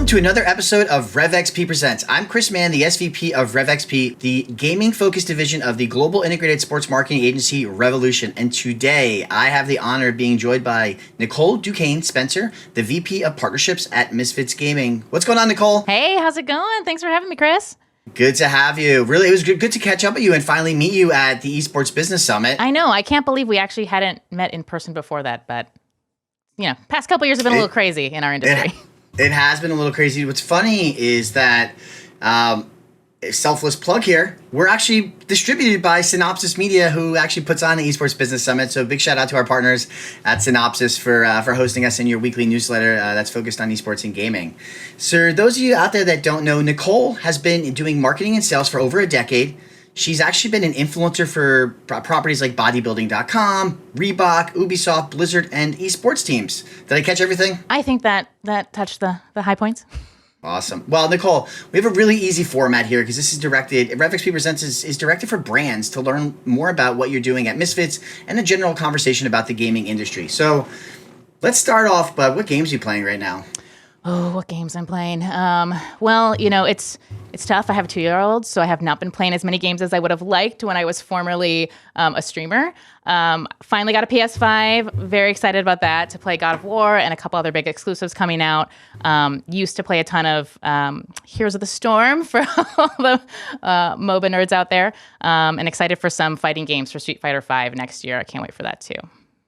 to another episode of RevXP Presents. I'm Chris Mann, the SVP of RevXP, the gaming-focused division of the global integrated sports marketing agency Revolution. And today, I have the honor of being joined by Nicole Du Cane Spenser, the VP of Partnerships at Misfits Gaming. What's going on, Nicole? Hey, how's it going? Thanks for having me, Chris. Good to have you. Really, it was good to catch up with you and finally meet you at the Esports Business Summit. I know. I can't believe we actually hadn't met in person before that, but, past couple years have been a little crazy in our industry. It has been a little crazy. What's funny is that, selfless plug here, we're actually distributed by Synopsis Media, who actually puts on the Esports Business Summit. So big shout out to our partners at Synopsis for hosting us in your weekly newsletter that's focused on esports and gaming. So those of you out there that don't know, Nicole has been doing marketing and sales for over a decade. She's actually been an influencer for properties like bodybuilding.com, Reebok, Ubisoft, Blizzard, and esports teams. Did I catch everything? I think that touched the high points. Awesome. Well, Nicole, we have a really easy format here because this is directed, RevXP Presents is directed for brands to learn more about what you're doing at Misfits and a general conversation about the gaming industry. So let's start off, but what games are you playing right now? Oh, what games I'm playing? Well, it's tough. I have a 2-year-old, so I have not been playing as many games as I would have liked when I was formerly a streamer. Finally got a PS5. Very excited about that, to play God of War and a couple other big exclusives coming out. Used to play a ton of Heroes of the Storm for all the MOBA nerds out there. And excited for some fighting games for Street Fighter V next year. I can't wait for that too.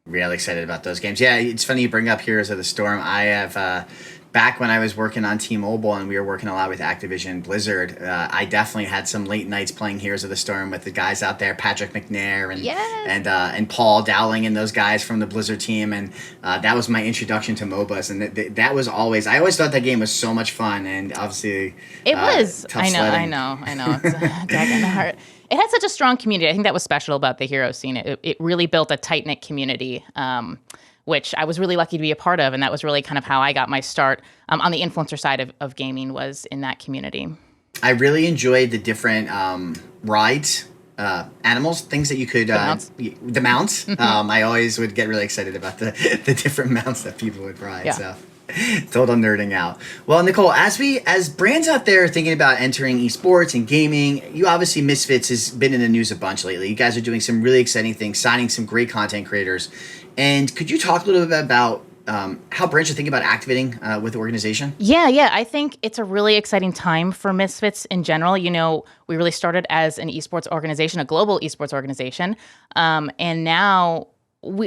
Really excited about those games. Yeah, it's funny you bring up Heroes of the Storm. I have... Back when I was working on T-Mobile and we were working a lot with Activision Blizzard, I definitely had some late nights playing Heroes of the Storm with the guys out there, Patrick McNair and Paul Dowling and those guys from the Blizzard team, and that was my introduction to MOBAs, and that was always, I always thought that game was so much fun, and obviously it was. Tough I sledding. know. It's a dag in the heart. It had such a strong community. I think that was special about the hero scene. It really built a tight-knit community, which I was really lucky to be a part of. And that was really kind of how I got my start on the influencer side of gaming, was in that community. I really enjoyed the different rides, animals, things that you could... The mounts. Mm-hmm. I always would get really excited about the different mounts that people would ride. Yeah. So total nerding out. Well, Nicole, as brands out there thinking about entering esports and gaming, you obviously, Misfits has been in the news a bunch lately. You guys are doing some really exciting things, signing some great content creators. And could you talk a little bit about how brands are thinking about activating with the organization? Yeah. I think it's a really exciting time for Misfits in general. We really started as an esports organization, a global esports organization. And now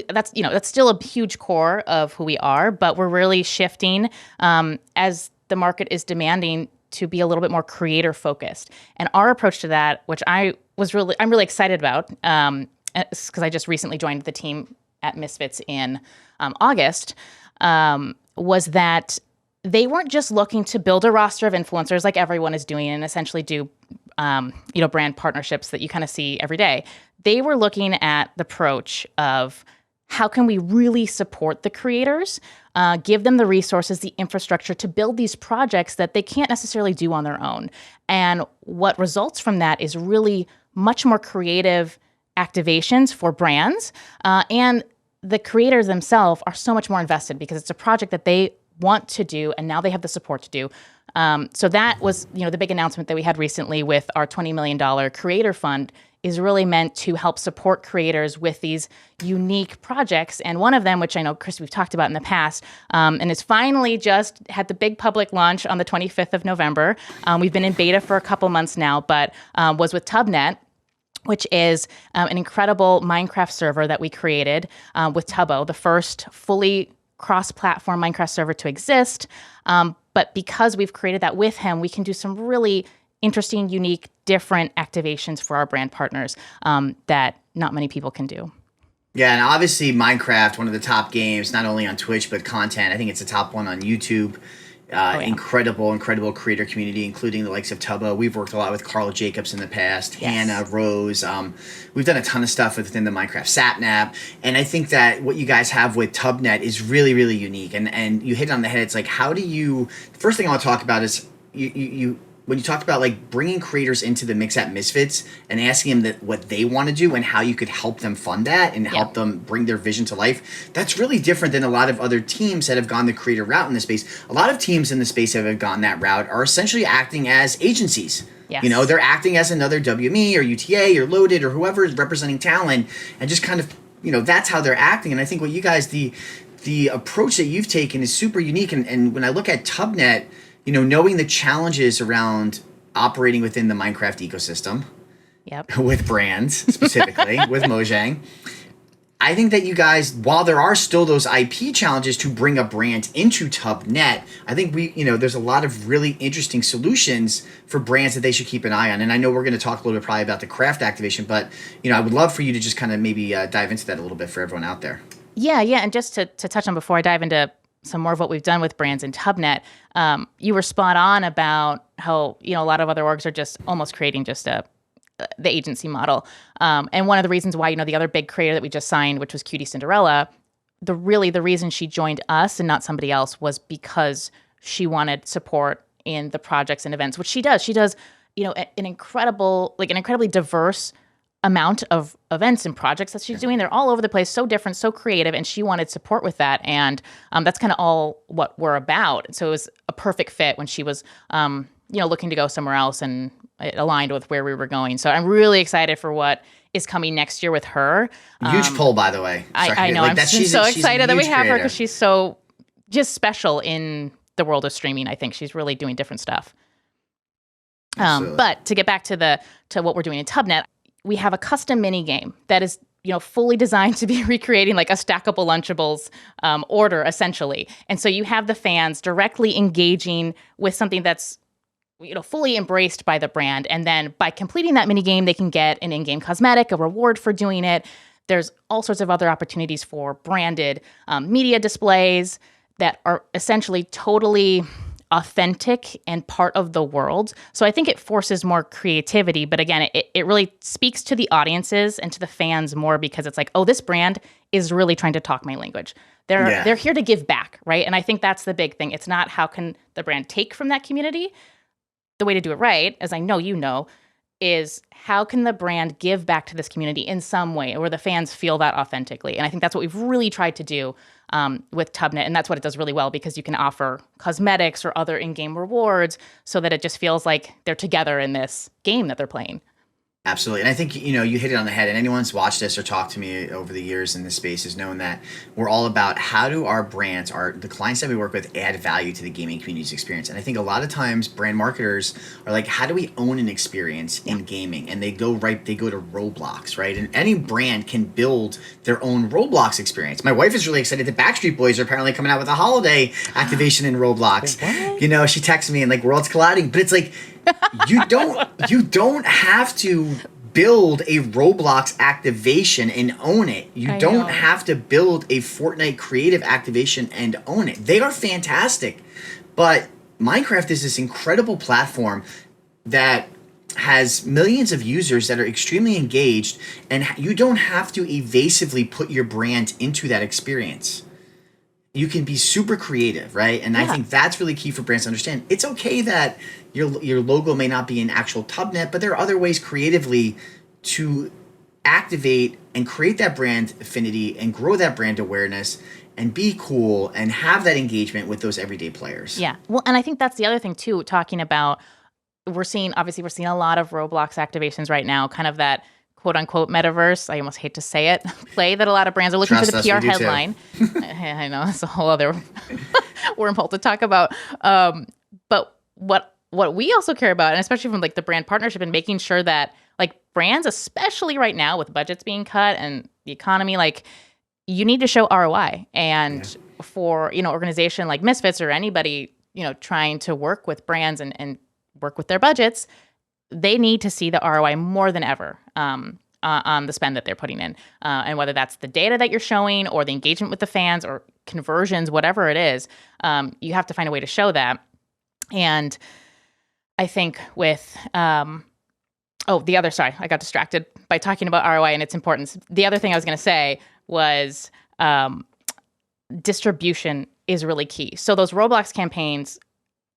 that's still a huge core of who we are, but we're really shifting as the market is demanding to be a little bit more creator focused. And our approach to that, which I'm really excited about, because I just recently joined the team at Misfits in August, was that they weren't just looking to build a roster of influencers like everyone is doing and essentially do brand partnerships that you kind of see every day. They were looking at the approach of how can we really support the creators, give them the resources, the infrastructure to build these projects that they can't necessarily do on their own. And what results from that is really much more creative activations for brands, and the creators themselves are so much more invested because it's a project that they want to do, and now they have the support to do. So that was, the big announcement that we had recently with our $20 million creator fund is really meant to help support creators with these unique projects. And one of them, which I know, Chris, we've talked about in the past, and is finally just had the big public launch on the 25th of November. We've been in beta for a couple months now, but was with TubNet, which is an incredible Minecraft server that we created with Tubbo, the first fully cross-platform Minecraft server to exist. But because we've created that with him, we can do some really interesting, unique, different activations for our brand partners that not many people can do. Yeah, and obviously Minecraft, one of the top games, not only on Twitch, but content. I think it's the top one on YouTube. Incredible creator community, including the likes of Tubbo. We've worked a lot with Carl Jacobs in the past, yes. Hannah, Rose. We've done a ton of stuff within the Minecraft Satnap. And I think that what you guys have with TubNet is really, really unique. And you hit it on the head. It's like, how do you... The first thing I want to talk about is you when you talked about like bringing creators into the mix at Misfits and asking them that what they want to do and how you could help them fund that and help them bring their vision to life, that's really different than a lot of other teams that have gone the creator route in the space. A lot of teams in the space that have gone that route are essentially acting as agencies. Yes. You know, they're acting as another WME or UTA or Loaded or whoever is representing talent, and just kind of, you know, that's how they're acting. And I think what you guys, the approach that you've taken is super unique. And when I look at TubNet, you know, knowing the challenges around operating within the Minecraft ecosystem, with brands specifically, with Mojang, I think that you guys, while there are still those IP challenges to bring a brand into TubNet, I think there's a lot of really interesting solutions for brands that they should keep an eye on. And I know we're going to talk a little bit probably about the craft activation, but, you know, I would love for you to just kind of maybe dive into that a little bit for everyone out there. Yeah. And just to touch on before I dive into some more of what we've done with brands in TubNet, you were spot on about how, you know, a lot of other orgs are just almost creating just the agency model. And one of the reasons why, you know, the other big creator that we just signed, which was QTCinderella, the reason she joined us and not somebody else was because she wanted support in the projects and events, which she does. She does, you know, an incredibly diverse amount of events and projects that she's doing. They're all over the place, so different, so creative, and she wanted support with that. And that's kind of all what we're about. So it was a perfect fit when she was, looking to go somewhere else, and it aligned with where we were going. So I'm really excited for what is coming next year with her. Huge poll, by the way. I know. I'm so excited that we have her because she's so just special in the world of streaming. I think she's really doing different stuff. But to get back to what we're doing in TubNet, we have a custom mini game that is, you know, fully designed to be recreating like a stackable Lunchables order, essentially. And so you have the fans directly engaging with something that's, you know, fully embraced by the brand. And then by completing that mini game, they can get an in-game cosmetic, a reward for doing it. There's all sorts of other opportunities for branded media displays that are essentially totally authentic and part of the world. So I think it forces more creativity. But again, it really speaks to the audiences and to the fans more, because it's like, oh, this brand is really trying to talk my language. They're here to give back, right? And I think that's the big thing. It's not how can the brand take from that community. The way to do it right, as I know you know, is how can the brand give back to this community in some way where the fans feel that authentically. And I think that's what we've really tried to do with TubNet. And that's what it does really well, because you can offer cosmetics or other in-game rewards so that it just feels like they're together in this game that they're playing. Absolutely. And I think, you know, you hit it on the head. And anyone who's watched this or talked to me over the years in this space has known that we're all about how do our brands, the clients that we work with, add value to the gaming community's experience. And I think a lot of times brand marketers are like, how do we own an experience in gaming? And they go to Roblox, right? And any brand can build their own Roblox experience. My wife is really excited that Backstreet Boys are apparently coming out with a holiday activation in Roblox. What? You know, she texts me and like worlds colliding, but it's like, you don't have to build a Roblox activation and own it. You don't have to build a Fortnite creative activation and own it. They are fantastic. But Minecraft is this incredible platform that has millions of users that are extremely engaged, and you don't have to evasively put your brand into that experience. You can be super creative, right? And I think that's really key for brands to understand. It's okay that your logo may not be an actual TubNet, but there are other ways creatively to activate and create that brand affinity and grow that brand awareness and be cool and have that engagement with those everyday players. Yeah. Well, and I think that's the other thing too, talking about, we're seeing a lot of Roblox activations right now, kind of that quote unquote metaverse, I almost hate to say it, play that a lot of brands are looking for the PR headline. I know, it's a whole other wormhole to talk about. But what we also care about, and especially from like the brand partnership and making sure that like brands, especially right now with budgets being cut and the economy, like you need to show ROI. And for, you know, organization like Misfits or anybody, you know, trying to work with brands and work with their budgets, they need to see the ROI more than ever on the spend that they're putting in. And whether that's the data that you're showing or the engagement with the fans or conversions, whatever it is, you have to find a way to show that. And I think with, I got distracted by talking about ROI and its importance. The other thing I was going to say was distribution is really key. So those Roblox campaigns,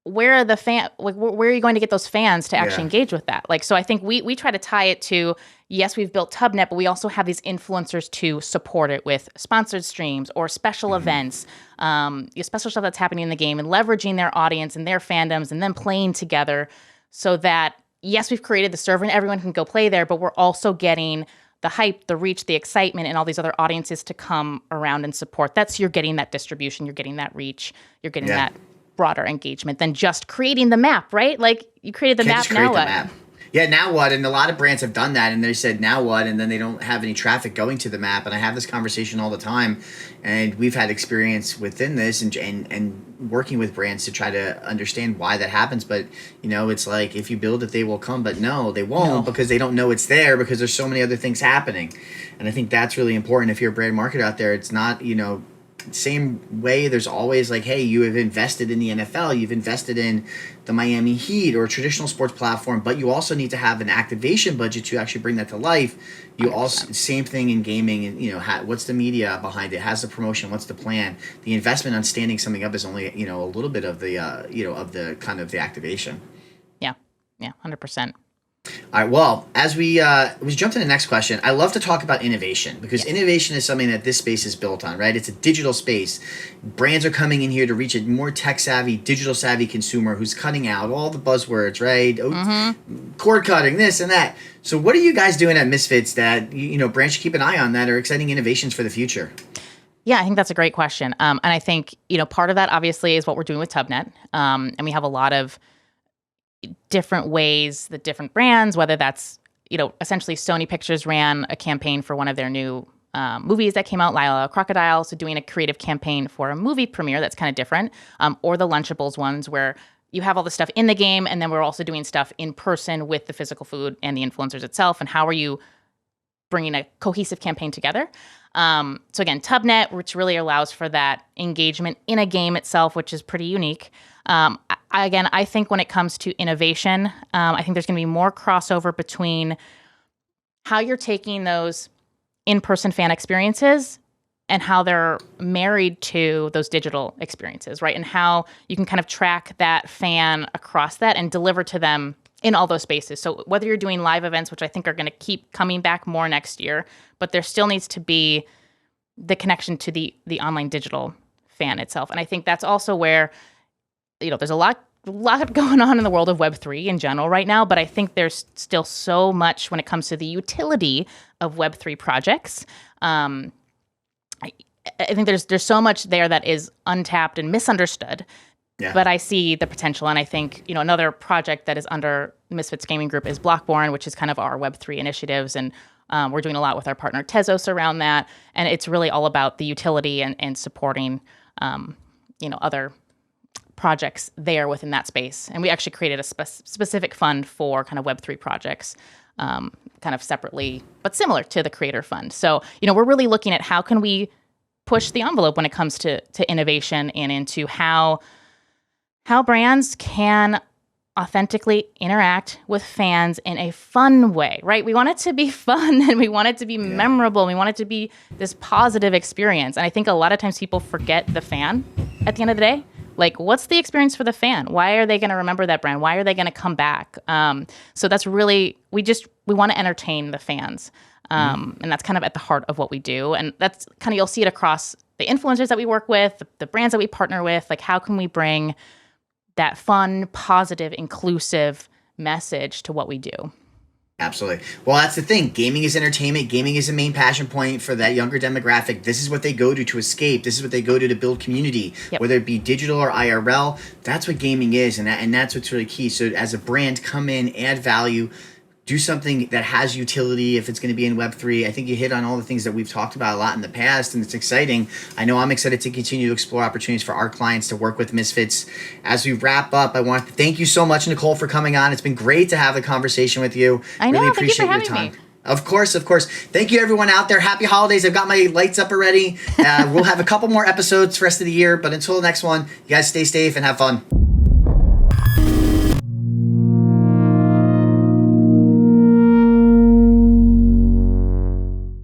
where are the where are you going to get those fans to actually Yeah. engage with that? Like, so I think we try to tie it to, yes, we've built TubNet, but we also have these influencers to support it with sponsored streams or special events, special stuff that's happening in the game, and leveraging their audience and their fandoms and then playing together so that, yes, we've created the server and everyone can go play there, but we're also getting the hype, the reach, the excitement, and all these other audiences to come around and support. You're getting that distribution, you're getting that reach, you're getting that broader engagement than just creating the map, right? Like, you created the Can't map, just create now the what? map. Yeah, now what? And a lot of brands have done that, and they said, now what? And then they don't have any traffic going to the map. And I have this conversation all the time, and we've had experience within this and working with brands to try to understand why that happens. But, it's like, if you build it, they will come. But no, they won't, because they don't know it's there, because there's so many other things happening. And I think that's really important. If you're a brand marketer out there, it's not, same way there's always like, hey, you have invested in the NFL, you've invested in the Miami Heat or a traditional sports platform, but you also need to have an activation budget to actually bring that to life. You 100%. Also, same thing in gaming, and what's the media behind it, how's the promotion, what's the plan? The investment on standing something up is only a little bit of the of the kind of the activation. Yeah 100%. All right. Well, as we jump to the next question, I love to talk about innovation, because innovation is something that this space is built on, right? It's a digital space. Brands are coming in here to reach a more tech savvy, digital savvy consumer who's cutting out all the buzzwords, right? Cord cutting, this and that. So what are you guys doing at Misfits that, brands should keep an eye on that are exciting innovations for the future? Yeah, I think that's a great question. And I think, part of that obviously is what we're doing with TubNet. And we have a lot of different ways that different brands, whether that's, essentially Sony Pictures ran a campaign for one of their new movies that came out, Lila Crocodile, so doing a creative campaign for a movie premiere that's kind of different, or the Lunchables ones where you have all the stuff in the game, and then we're also doing stuff in person with the physical food and the influencers itself, and how are you bringing a cohesive campaign together? So again, TubNet, which really allows for that engagement in a game itself, which is pretty unique. I think when it comes to innovation, I think there's going to be more crossover between how you're taking those in-person fan experiences and how they're married to those digital experiences, right? And how you can kind of track that fan across that and deliver to them in all those spaces. So whether you're doing live events, which I think are going to keep coming back more next year, but there still needs to be the connection to the online digital fan itself. And I think that's also where, there's a lot going on in the world of Web3 in general right now, but I think there's still so much when it comes to the utility of Web3 projects. I think there's so much there that is untapped and misunderstood. Yeah. But I see the potential, and I think another project that is under Misfits Gaming Group is Blockborn, which is kind of our Web3 initiatives, and we're doing a lot with our partner Tezos around that, and it's really all about the utility and supporting other projects there within that space. And we actually created a specific fund for kind of Web3 projects, kind of separately, but similar to the Creator Fund. So, we're really looking at how can we push the envelope when it comes to innovation and into how brands can authentically interact with fans in a fun way, right? We want it to be fun, and we want it to be memorable. And we want it to be this positive experience. And I think a lot of times people forget the fan at the end of the day. Like, what's the experience for the fan? Why are they going to remember that brand? Why are they going to come back? So that's really, we want to entertain the fans. And that's kind of at the heart of what we do. And that's kind of, you'll see it across the influencers that we work with, the brands that we partner with. Like, how can we bring that fun, positive, inclusive message to what we do? Absolutely. Well, that's the thing. Gaming is entertainment. Gaming is a main passion point for that younger demographic. This is what they go to escape. This is what they go to build community, whether it be digital or IRL. That's what gaming is, and that's what's really key. So as a brand, come in, add value, do something that has utility. If it's going to be in Web3, I think you hit on all the things that we've talked about a lot in the past, and it's exciting. I know I'm excited to continue to explore opportunities for our clients to work with Misfits. As we wrap up, I want to thank you so much, Nicole, for coming on. It's been great to have a conversation with you. I know. Really appreciate thank you for your having time. me. Of course. Thank you, everyone out there. Happy holidays. I've got my lights up already. We'll have a couple more episodes for the rest of the year, but until the next one, you guys stay safe and have fun.